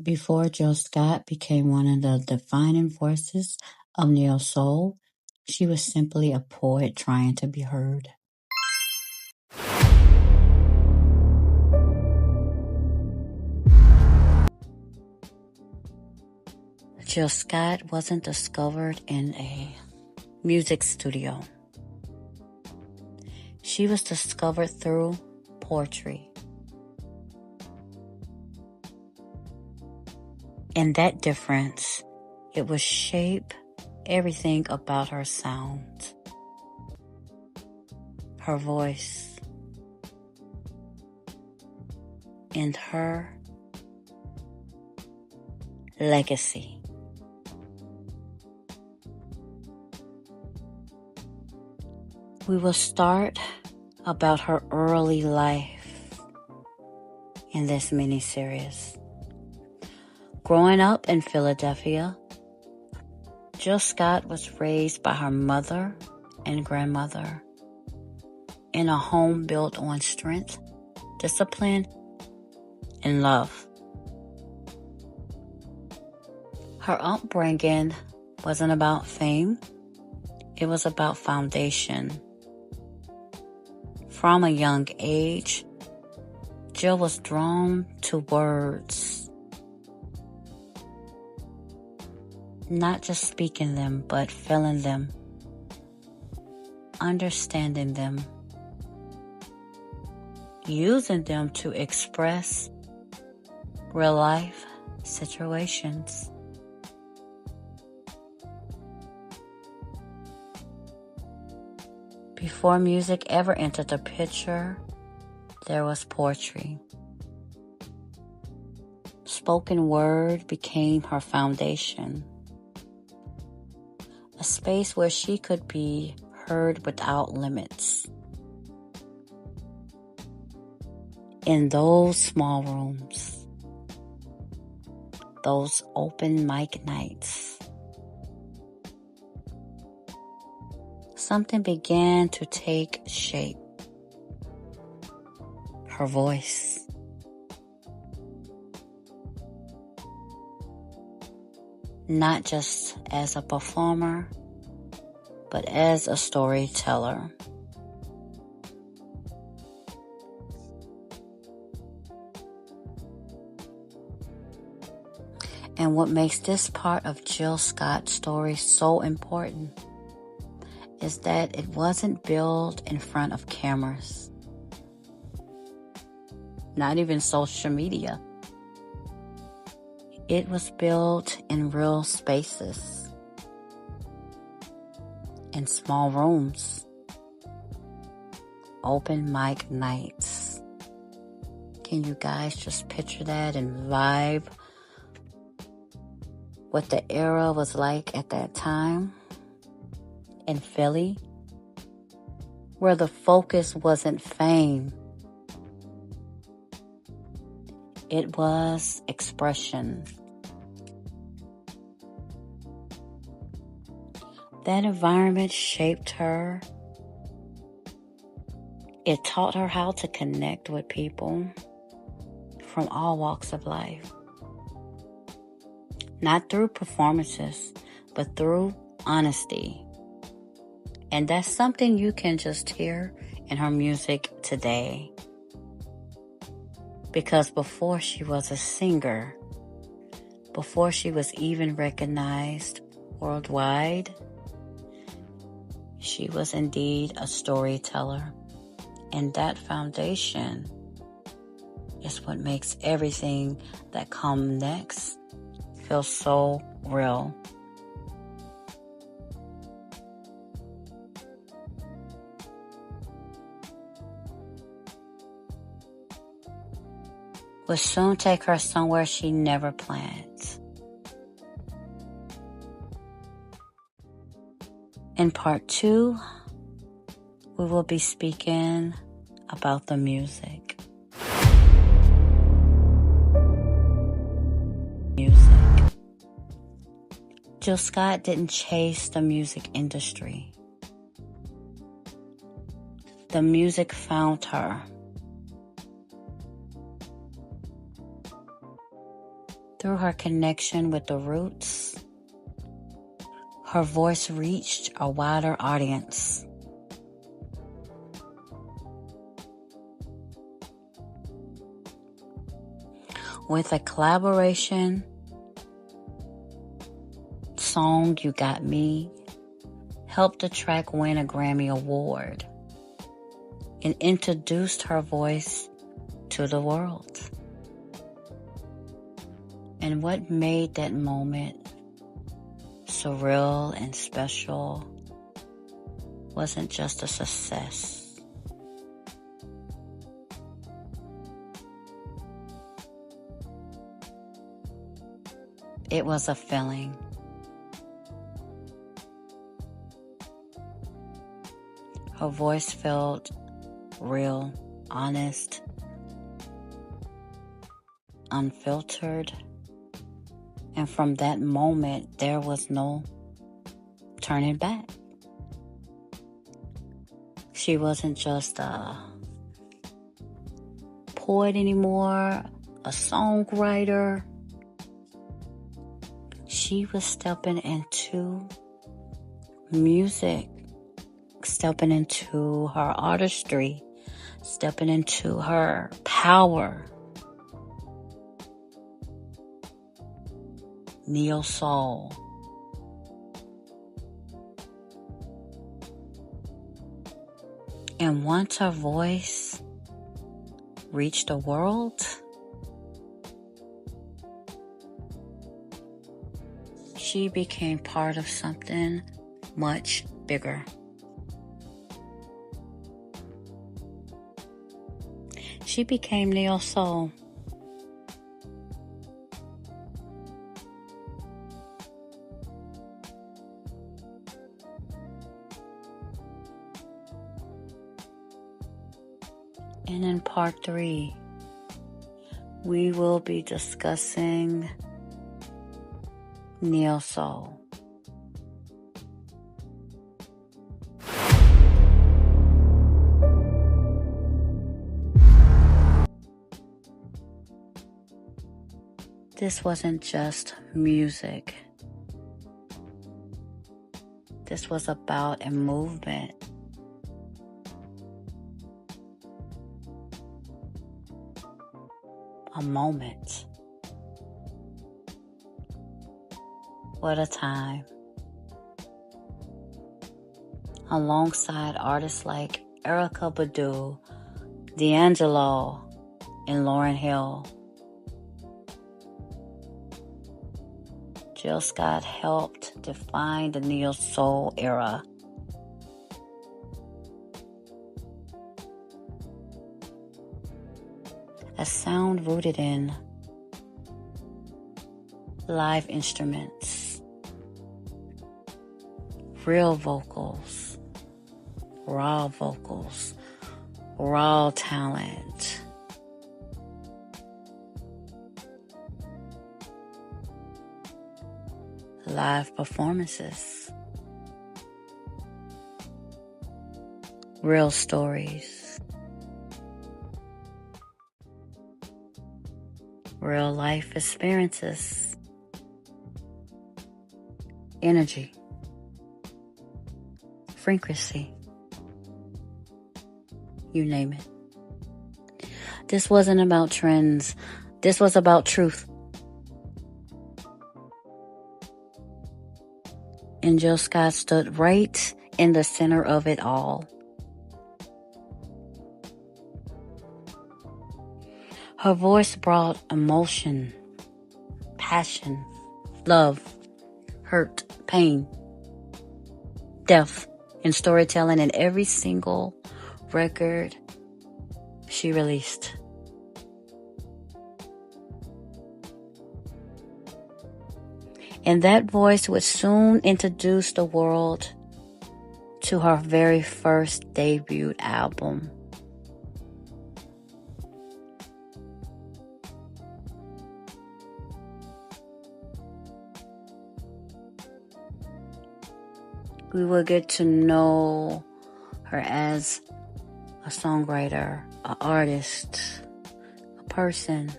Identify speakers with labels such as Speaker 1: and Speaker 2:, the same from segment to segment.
Speaker 1: Before Jill Scott became one of the defining forces of neo soul, she was simply a poet trying to be heard. Jill Scott wasn't discovered in a music studio. She was discovered through poetry. And that difference, it would shape everything about her sound, her voice, and her legacy. We will start about her early life in this mini-series. Growing up in Philadelphia, Jill Scott was raised by her mother and grandmother in a home built on strength, discipline, and love. Her upbringing wasn't about fame, it was about foundation. From a young age, Jill was drawn to words. Not just speaking them, but feeling them, understanding them, using them to express real life situations. Before music ever entered the picture, there was poetry. Spoken word became her foundation. A space where she could be heard without limits. In those small rooms, those open mic nights, something began to take shape. Her voice. Not just as a performer, but as a storyteller. And what makes this part of Jill Scott's story so important is that it wasn't built in front of cameras, not even social media. It was built in real spaces, in small rooms, open mic nights. Can you guys just picture that and vibe what the era was like at that time? In Philly, where the focus wasn't fame, it was expression. That environment shaped her. It taught her how to connect with people from all walks of life. Not through performances, but through honesty. And that's something you can just hear in her music today. Because before she was a singer, before she was even recognized worldwide, she was indeed a storyteller. And that foundation is what makes everything that comes next feel so real. Will soon take her somewhere she never planned. In part 2, we will be speaking about the music. Jill Scott didn't chase the music industry. The music found her. Through her connection with the roots, her voice reached a wider audience. With a collaboration song, You Got Me helped the track win a Grammy Award and introduced her voice to the world. And what made that moment surreal and special wasn't just a success. It was a feeling. Her voice felt real, honest, unfiltered. And from that moment, there was no turning back. She wasn't just a poet anymore, a songwriter. She was stepping into music, stepping into her artistry, stepping into her power. Neo soul. And once her voice reached the world, she became part of something much bigger. She became neo soul. And in part 3, we will be discussing neo soul. This wasn't just music. This was about a movement. A moment. What a time. Alongside artists like Erykah Badu, D'Angelo, and Lauryn Hill, Jill Scott helped define the neo soul era. A sound rooted in live instruments, real vocals, raw talent. Live performances, real stories, real life experiences, energy, frequency, you name it. This wasn't about trends. This was about truth. And Jill Scott stood right in the center of it all. Her voice brought emotion, passion, love, hurt, pain, death, and storytelling in every single record she released. And that voice would soon introduce the world to her very first debut album. We will get to know her as a songwriter, an artist, a person,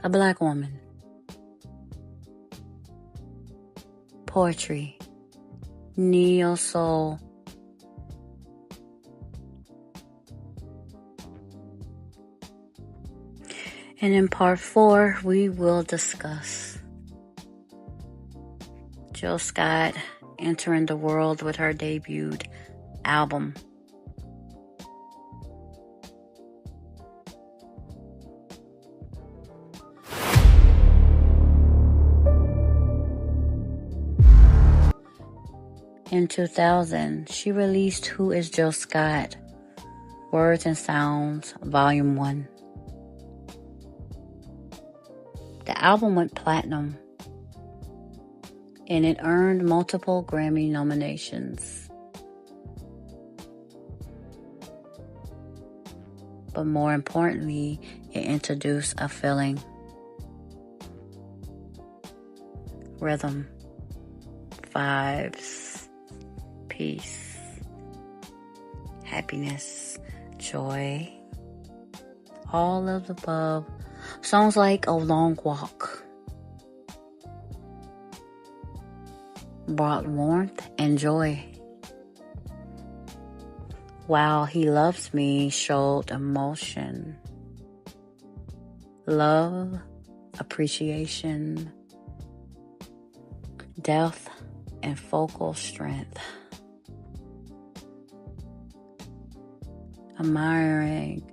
Speaker 1: a Black woman. Poetry, neo-soul, and in part 4, we will discuss Jill Scott entering the world with her debuted album. In 2000, she released Who is Jill Scott? Words and Sounds, Volume 1. The album went platinum, and it earned multiple Grammy nominations. But more importantly, it introduced a feeling, rhythm, vibes, peace, happiness, joy, all of the above. Songs like A Long Walk brought warmth and joy, while He Loves Me showed emotion, love, appreciation, depth, and focal strength. Admiring.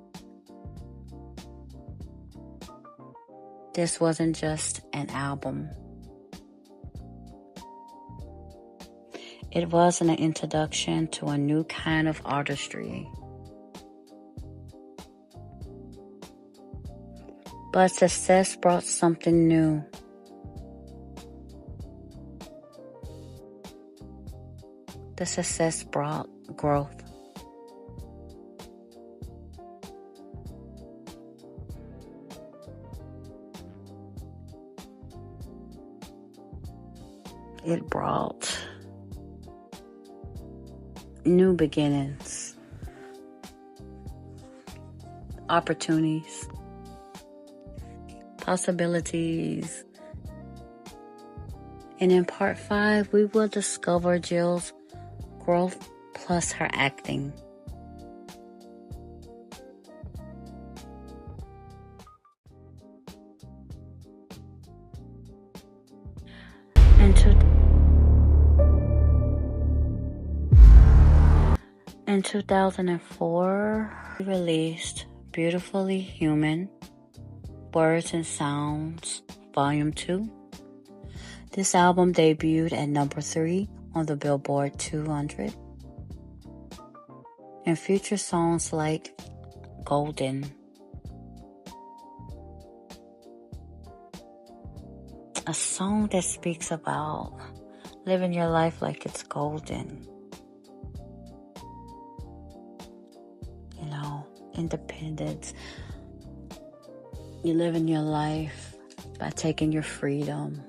Speaker 1: This wasn't just an album. It was an introduction to a new kind of artistry. But success brought something new. The success brought growth. It brought new beginnings, opportunities, possibilities. And in part 5, we will discover Jill's growth plus her acting. In 2004, he released Beautifully Human, Words and Sounds, Volume 2. This album debuted at number 3 on the Billboard 200 and features songs like Golden, a song that speaks about living your life like it's golden. You know, independence. You live in your life by taking your freedom.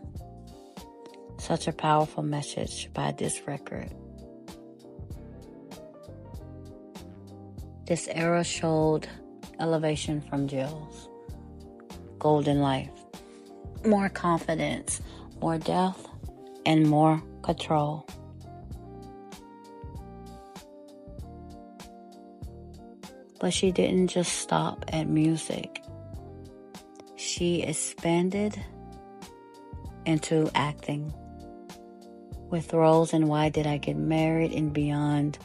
Speaker 1: Such a powerful message by this record. This era showed elevation from Jill's golden life. More confidence, more depth, and more control. But she didn't just stop at music. She expanded into acting with roles in Why Did I Get Married and beyond.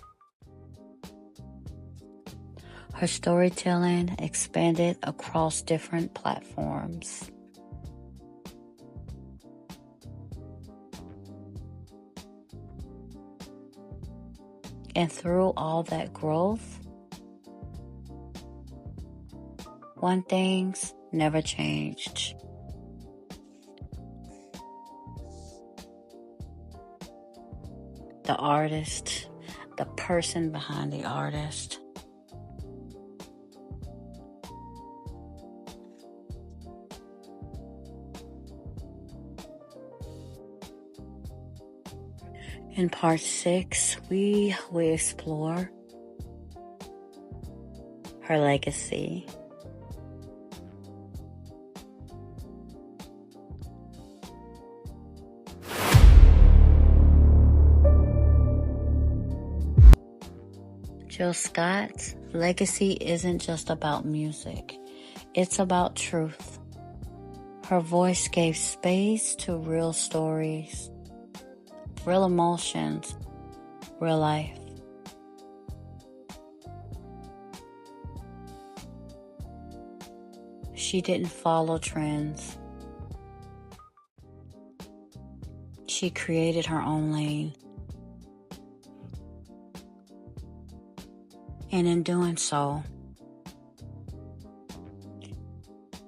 Speaker 1: Her storytelling expanded across different platforms. And through all that growth, one thing's never changed. The artist, the person behind the artist. In part 6, we will explore her legacy, Jill Scott's legacy isn't just about music. It's about truth. Her voice gave space to real stories, real emotions, real life. She didn't follow trends. She created her own lane. And in doing so,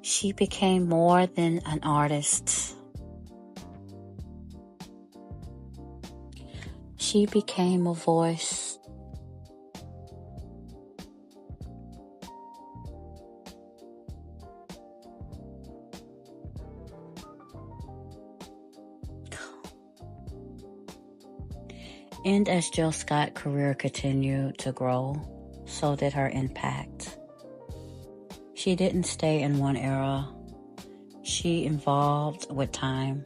Speaker 1: she became more than an artist. She became a voice. And as Jill Scott's career continued to grow, so did her impact. She didn't stay in one era. She evolved with time.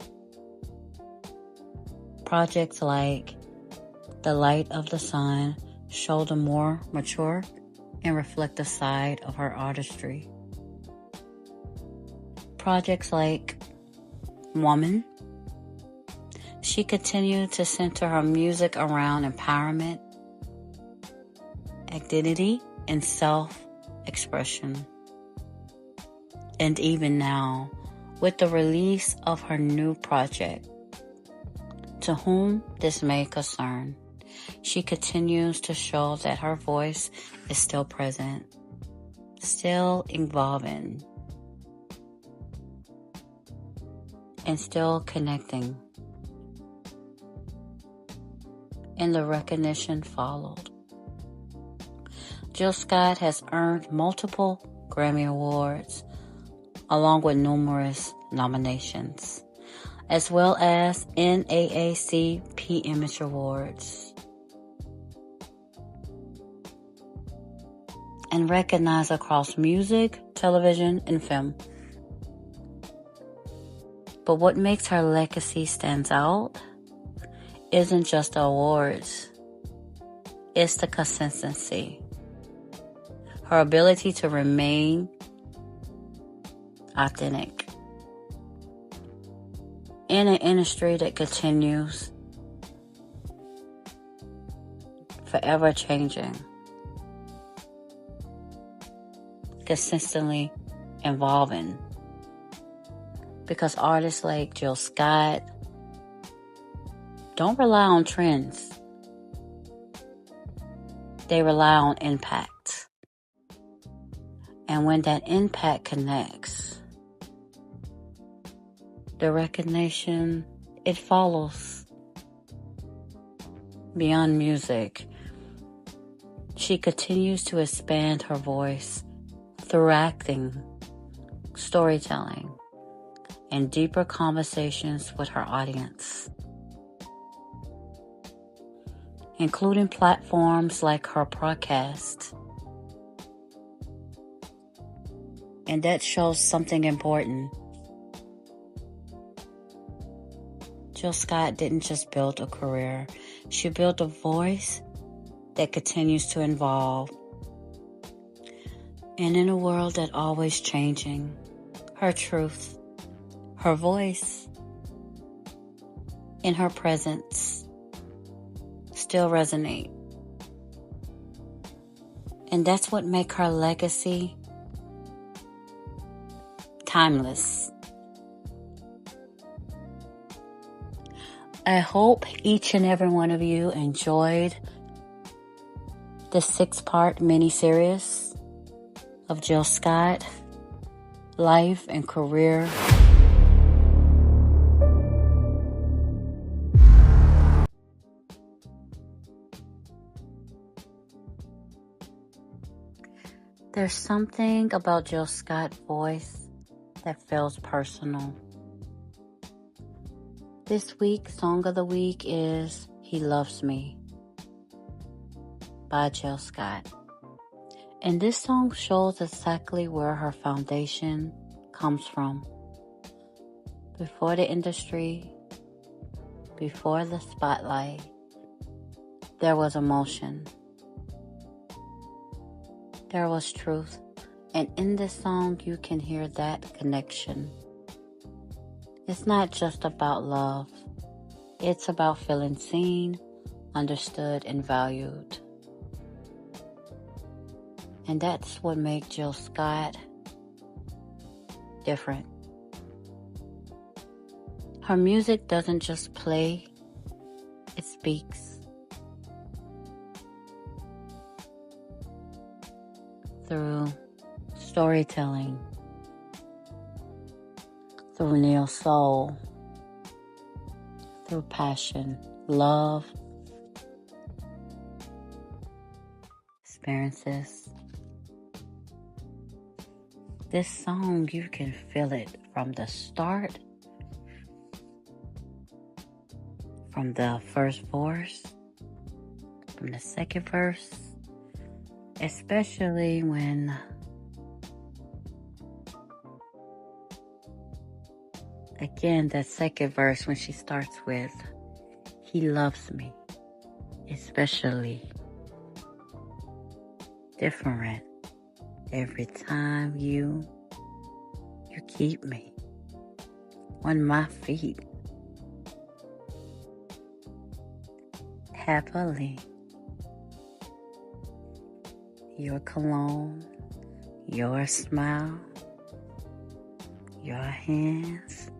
Speaker 1: Projects like The Light of the Sun showed a more mature and reflective side of her artistry. Projects like Woman, she continued to center her music around empowerment, identity, and self-expression. And even now, with the release of her new project, To Whom This May Concern, she continues to show that her voice is still present, still evolving, and still connecting. And the recognition followed. Jill Scott has earned multiple Grammy Awards, along with numerous nominations, as well as NAACP Image Awards, and recognized across music, television, and film. But what makes her legacy stands out isn't just the awards, it's the consistency. Her ability to remain authentic in an industry that continues forever changing, consistently evolving. Because artists like Jill Scott don't rely on trends. They rely on impact. And when that impact connects, the recognition, it follows. Beyond music, she continues to expand her voice through acting, storytelling, and deeper conversations with her audience, including platforms like her podcast. And that shows something important. Jill Scott didn't just build a career. She built a voice that continues to evolve. And in a world that always changing, her truth, her voice, and her presence still resonate. And that's what makes her legacy timeless. I hope each and every one of you enjoyed the 6-part mini-series of Jill Scott, life and career. There's something about Jill Scott's voice that feels personal. This week's song of the week is He Loves Me by Jill Scott. And this song shows exactly where her foundation comes from. Before the industry, before the spotlight, there was emotion. there was truth. And in this song, you can hear that connection. It's not just about love. It's about feeling seen, understood, and valued. And that's what makes Jill Scott different. Her music doesn't just play, it speaks. Through storytelling, through neo soul, through passion, love, experiences. This song, you can feel it from the start, from the first verse, from the second verse, especially when again, that second verse when she starts with, "He loves me," especially different every time you keep me on my feet happily. Your cologne, your smile, your hands,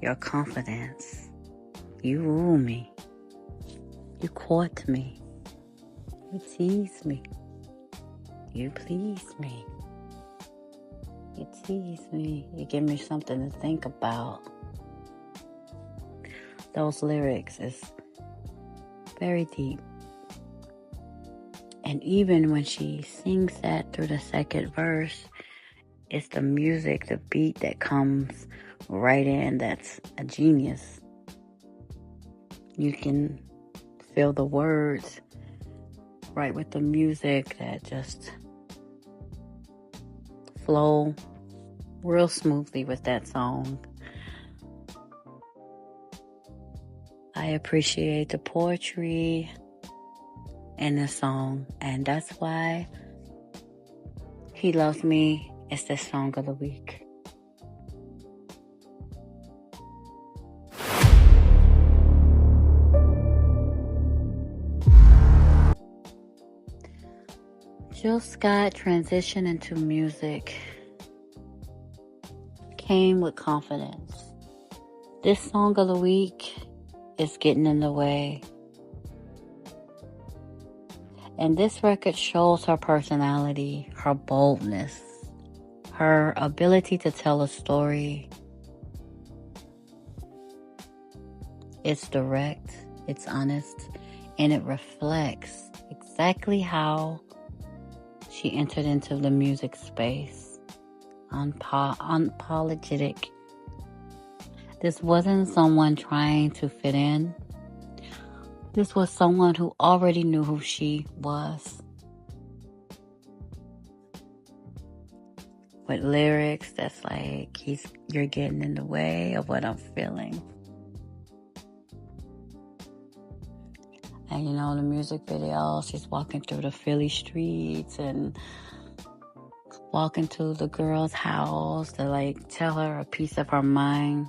Speaker 1: your confidence. You woo me. You court me. You tease me. You please me. You tease me. You give me something to think about. Those lyrics is very deep. And even when she sings that through the second verse, it's the music, the beat that comes right in that's a genius. You can feel the words right with the music that just flow real smoothly with that song. I appreciate the poetry in the song, and that's why He Loves Me is the song of the week. Jill Scott transition into music came with confidence. This song of the week is Getting in the Way. And this record shows her personality, her boldness, her ability to tell a story. It's direct, it's honest, and it reflects exactly how she entered into the music space. Unapologetic. This wasn't someone trying to fit in. This was someone who already knew who she was. With lyrics that's like, you're getting in the way of what I'm feeling. And the music video, she's walking through the Philly streets and walking to the girl's house to tell her a piece of her mind.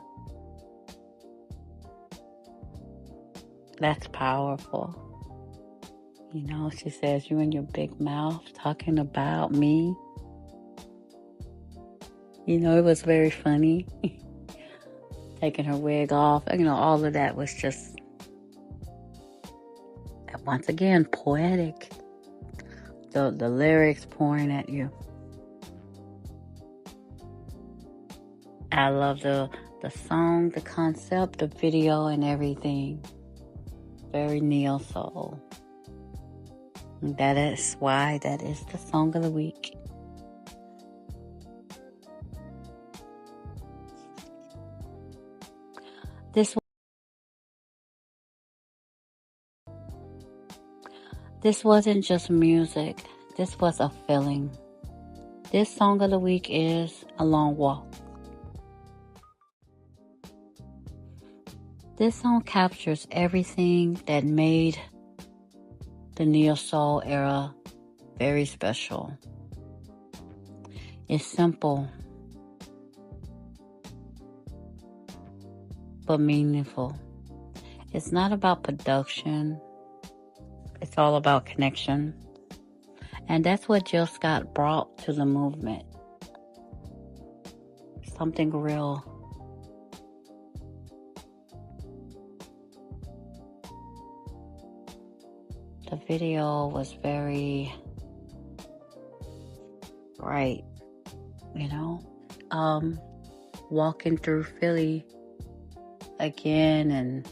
Speaker 1: That's powerful. She says, "You and your big mouth talking about me." It was very funny. Taking her wig off. All of that was just, once again, poetic. The lyrics pouring at you. I love the song, the concept, the video, and everything. Very neo soul. That is why that is the song of the week. This wasn't just music. This was a feeling. This song of the week is A Long Walk. This song captures everything that made the neo soul era very special. It's simple, but meaningful. It's not about production. It's all about connection. And that's what Jill Scott brought to the movement. Something real. The video was very bright, walking through Philly again and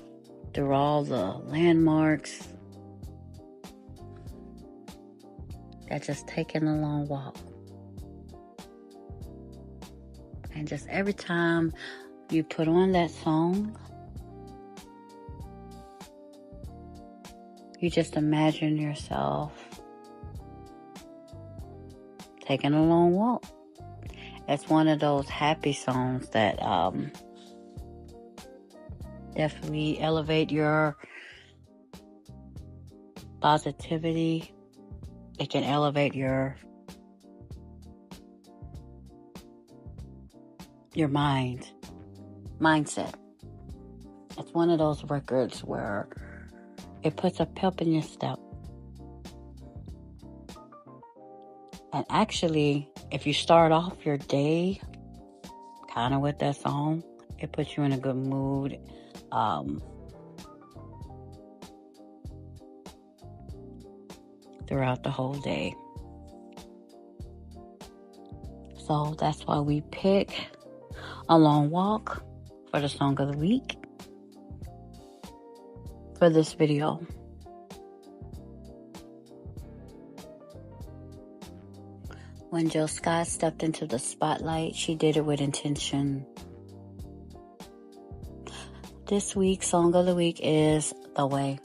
Speaker 1: through all the landmarks. That's just taking a long walk. And just every time you put on that song, you just imagine yourself taking a long walk. It's one of those happy songs that definitely elevate your positivity. It can elevate your mindset. It's one of those records where it puts a pep in your step. And actually, if you start off your day kind of with that song, it puts you in a good mood. Throughout the whole day. So that's why we pick A Long Walk for the song of the week for this video. When Jill Scott stepped into the spotlight, she did it with intention. This week's song of the week is The Way.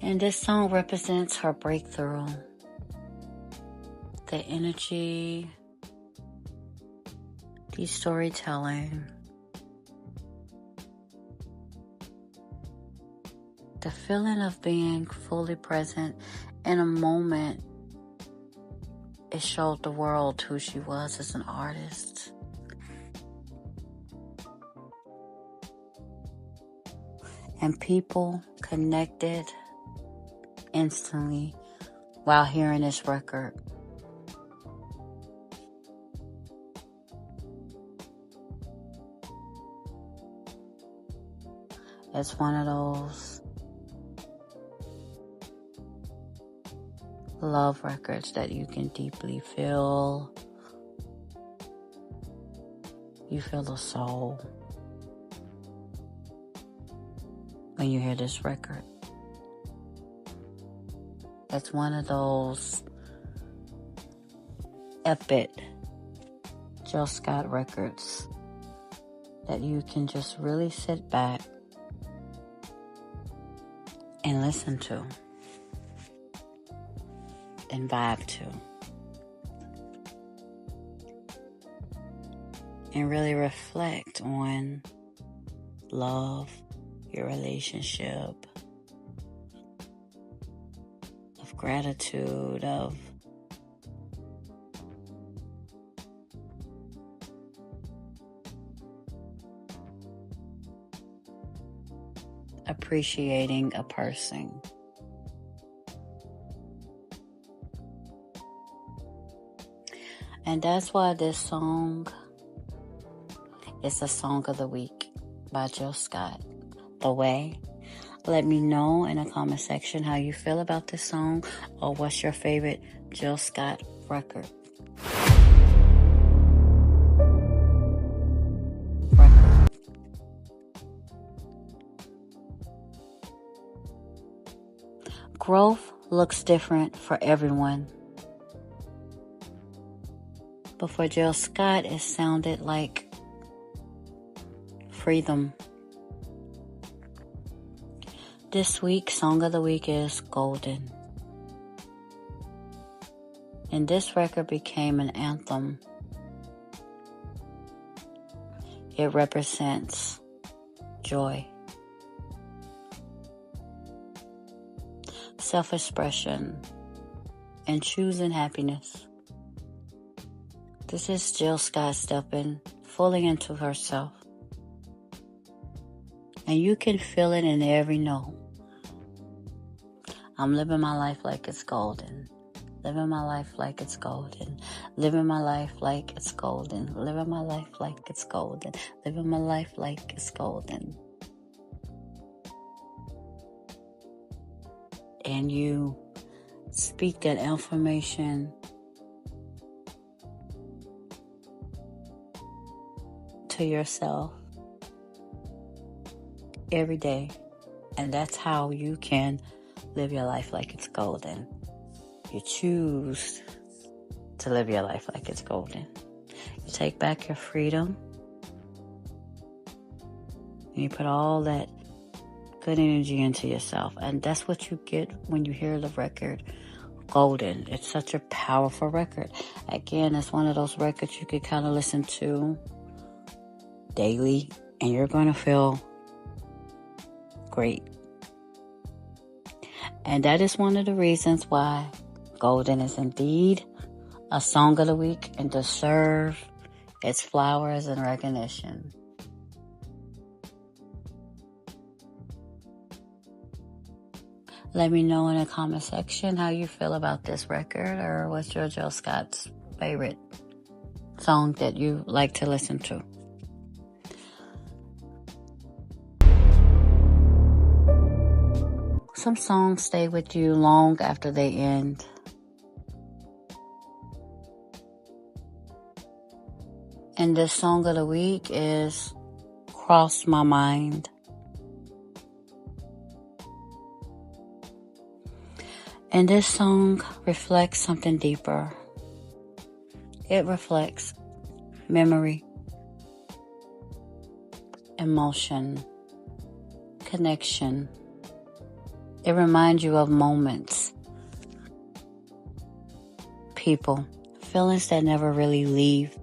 Speaker 1: And this song represents her breakthrough. The energy, the storytelling, the feeling of being fully present in a moment. It showed the world who she was as an artist. And people connected instantly while hearing this record. It's one of those love records that you can deeply feel. You feel the soul when you hear this record. It's one of those epic Jill Scott records that you can just really sit back and listen to and vibe to and really reflect on love, your relationship, of gratitude, of appreciating a person. And that's why this song is the song of the week by Jill Scott, The Way. Let me know in the comment section how you feel about this song, or what's your favorite Jill Scott record. Growth looks different for everyone. But for Jill Scott, it sounded like freedom. This week's song of the week is Golden. And this record became an anthem. It represents joy, self-expression, and choosing happiness. This is Jill Scott stepping fully into herself. And you can feel it in every note. I'm living my life like it's golden. Living my life like it's golden. Living my life like it's golden. Living my life like it's golden. Living my life like it's golden. And you speak that affirmation to yourself every day. And that's how you can live your life like it's golden. You choose to live your life like it's golden. You take back your freedom. And you put all that good energy into yourself. And that's what you get when you hear the record Golden. It's such a powerful record. Again, it's one of those records you could kind of listen to daily and you're going to feel great. And that is one of the reasons why Golden is indeed a song of the week and deserve its flowers and recognition. Let me know in the comment section how you feel about this record, or what's your Jill Scott's favorite song that you like to listen to. Some songs stay with you long after they end. And this song of the week is Cross My Mind. And this song reflects something deeper. It reflects memory, emotion, connection. It reminds you of moments, people, feelings that never really leave.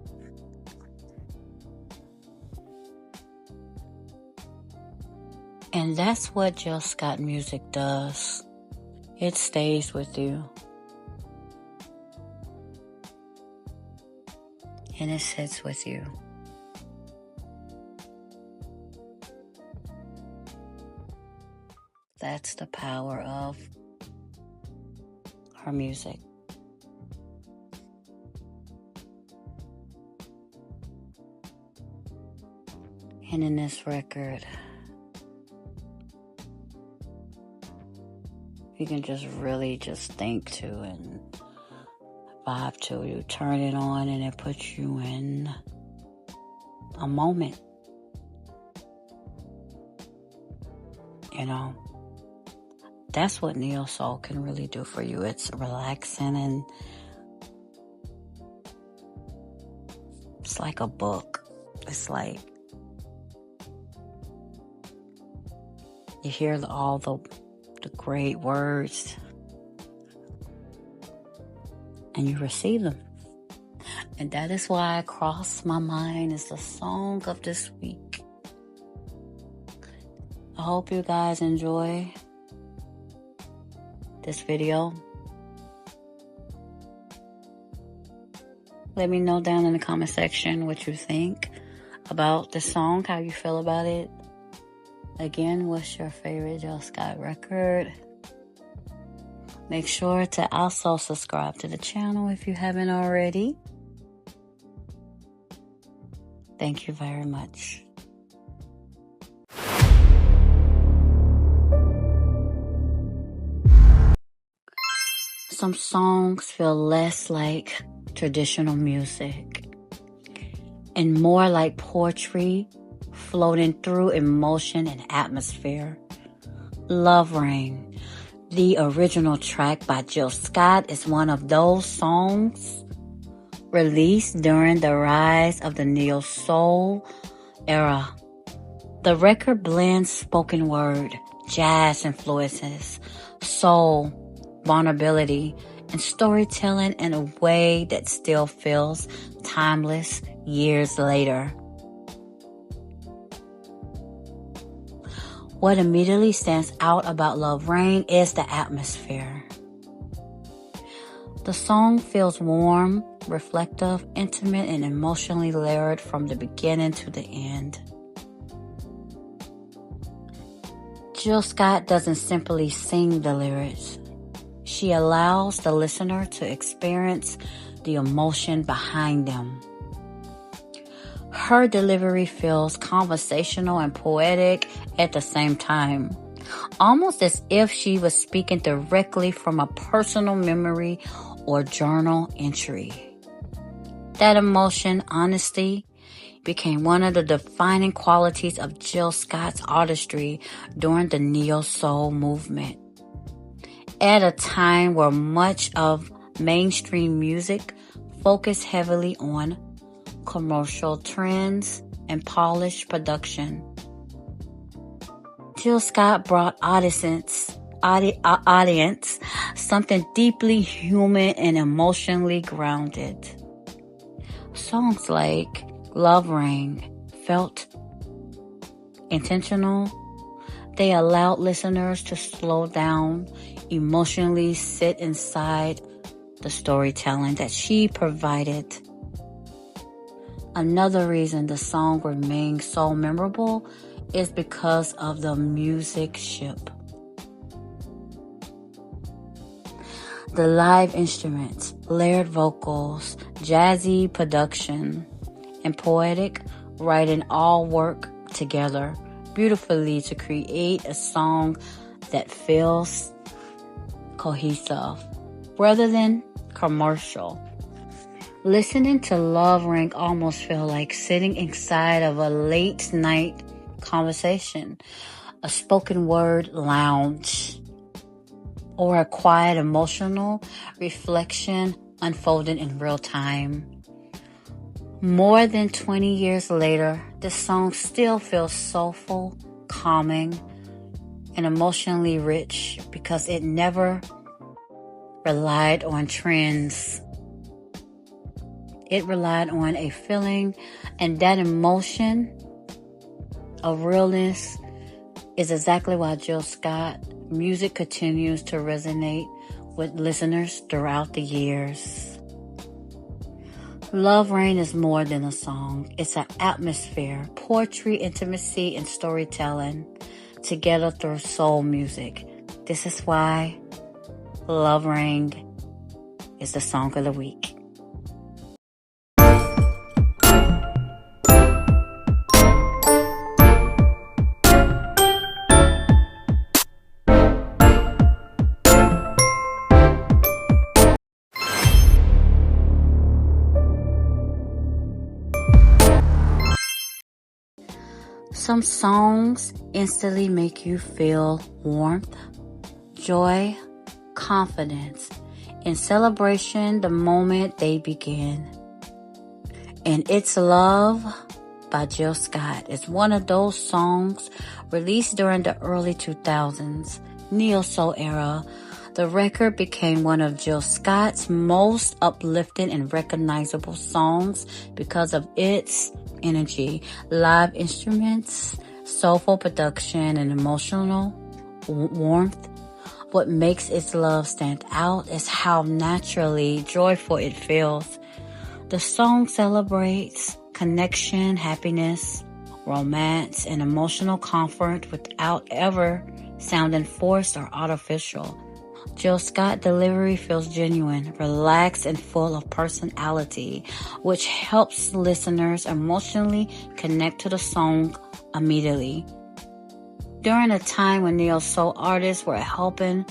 Speaker 1: And that's what Jill Scott music does. It stays with you. And it sits with you. That's the power of her music. And in this record, you can just really just think to and vibe to. You turn it on and it puts you in a moment. You know, that's what neo soul can really do for you. It's relaxing and it's like a book. It's like you hear all the great words and you receive them. And that is why Cross My Mind is the song of this week. I hope you guys enjoy this video. Let me know down in the comment section what you think about the song, how you feel about it. Again, what's your favorite Jill Scott record? Make sure to also subscribe to the channel if you haven't already. Thank you very much. Some songs feel less like traditional music and more like poetry floating through emotion and atmosphere. Love Rain, the original track by Jill Scott, is one of those songs released during the rise of the neo soul era. The record blends spoken word, jazz influences, soul, vulnerability, and storytelling in a way that still feels timeless years later. What immediately stands out about Love Rain is the atmosphere. The song feels warm, reflective, intimate, and emotionally layered from the beginning to the end. Jill Scott doesn't simply sing the lyrics. She allows the listener to experience the emotion behind them. Her delivery feels conversational and poetic at the same time, almost as if she was speaking directly from a personal memory or journal entry. That emotion, honesty, became one of the defining qualities of Jill Scott's artistry during the neo-soul movement. At a time where much of mainstream music focused heavily on commercial trends and polished production, Jill Scott brought audience something deeply human and emotionally grounded. Songs like Love Ring felt intentional. They allowed listeners to slow down, emotionally sit inside the storytelling that she provided. Another reason the song remains so memorable is because of the musicianship. The live instruments, layered vocals, jazzy production, and poetic writing all work together beautifully to create a song that feels cohesive rather than commercial. Listening to Love Ring almost feels like sitting inside of a late night conversation, a spoken word lounge, or a quiet emotional reflection unfolding in real time. More than 20 years later, the song still feels soulful, calming, and emotionally rich because it never relied on trends. It relied on a feeling, and that emotion of realness is exactly why Jill Scott music continues to resonate with listeners throughout the years. Love Rain is more than a song. It's an atmosphere, poetry, intimacy, and storytelling together through soul music. This is why Love Rain is the song of the week. Some songs instantly make you feel warmth, joy, confidence, and celebration the moment they begin. And It's Love by Jill Scott is one of those songs released during the early 2000s, neo-soul era. The record became one of Jill Scott's most uplifting and recognizable songs because of its energy, live instruments, soulful production, and emotional warmth. What makes It's Love stand out is how naturally joyful it feels. The song celebrates connection, happiness, romance, and emotional comfort without ever sounding forced or artificial. Jill Scott's delivery feels genuine, relaxed, and full of personality, which helps listeners emotionally connect to the song immediately. During a time when neo-soul artists were helping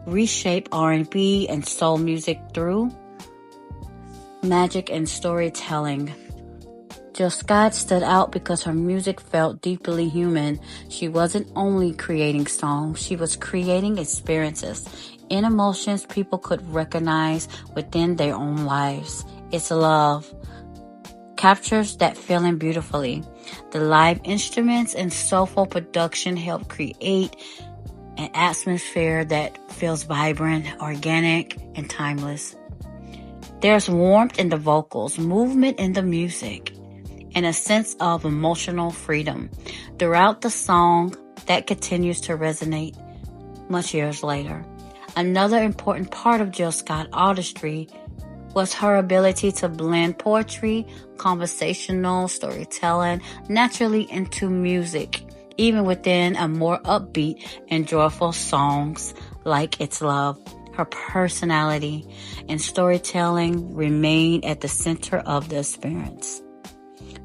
Speaker 1: reshape R&B and soul music through magic and storytelling, Jill Scott stood out because her music felt deeply human. She wasn't only creating songs, she was creating experiences and emotions people could recognize within their own lives. It's Love captures that feeling beautifully. The live instruments and soulful production help create an atmosphere that feels vibrant, organic, and timeless. There's warmth in the vocals, movement in the music, and a sense of emotional freedom throughout the song that continues to resonate much years later. Another important part of Jill Scott's artistry was her ability to blend poetry, conversational storytelling naturally into music, even within a more upbeat and joyful songs like It's Love. Her personality and storytelling remain at the center of the experience.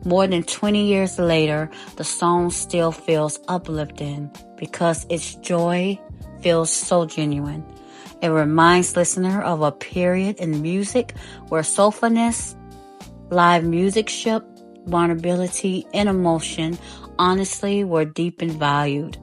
Speaker 1: More than 20 years later, the song still feels uplifting because its joy feels so genuine. It reminds listener of a period in music where soulfulness, live musicianship, vulnerability, and emotion honestly were deep and valued.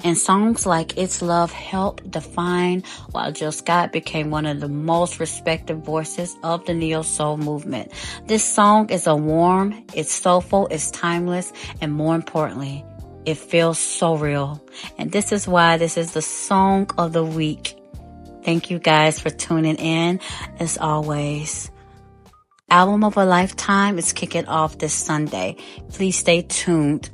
Speaker 1: And songs like It's Love helped define why Jill Scott became one of the most respected voices of the neo-soul movement. This song is warm, it's soulful, it's timeless, and more importantly, it feels so real. And this is why this is the song of the week. Thank you guys for tuning in. As always, Album of a Lifetime is kicking off this Sunday. Please stay tuned.